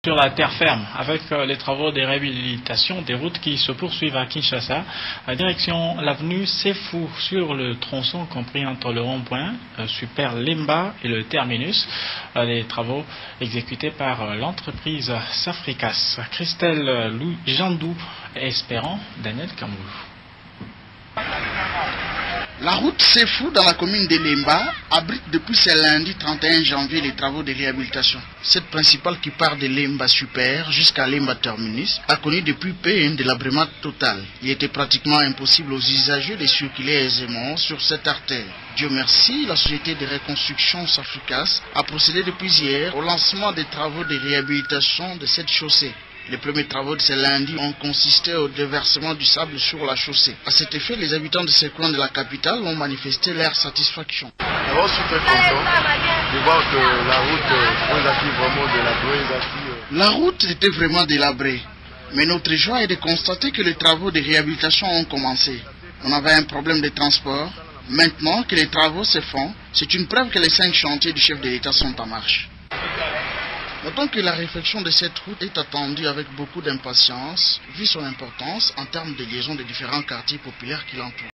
Sur la terre ferme, avec les travaux de réhabilitation des routes qui se poursuivent à Kinshasa, direction l'avenue Sefou sur le tronçon compris entre le rond-point Super Lemba et le terminus, les travaux exécutés par l'entreprise Safricas. Christelle Jandou espérant Daniel Kamoulou. La route Sefou dans la commune de Lemba abrite depuis ce lundi 31 janvier les travaux de réhabilitation. Cette principale qui part de Lemba Super jusqu'à Lemba Terminus a connu depuis peu un délabrement total. Il était pratiquement impossible aux usagers de circuler aisément sur cette artère. Dieu merci, la société de reconstruction Safricas a procédé depuis hier au lancement des travaux de réhabilitation de cette chaussée. Les premiers travaux de ce lundi ont consisté au déversement du sable sur la chaussée. À cet effet, les habitants de ces coins de la capitale ont manifesté leur satisfaction. D'abord, je suis très content de voir que la route vraiment délabrée. La route était vraiment délabrée. Mais notre joie est de constater que les travaux de réhabilitation ont commencé. On avait un problème de transport. Maintenant que les travaux se font, c'est une preuve que les 5 chantiers du chef de l'État sont en marche. Notons que la réflexion de cette route est attendue avec beaucoup d'impatience, vu son importance en termes de liaison des différents quartiers populaires qui l'entourent.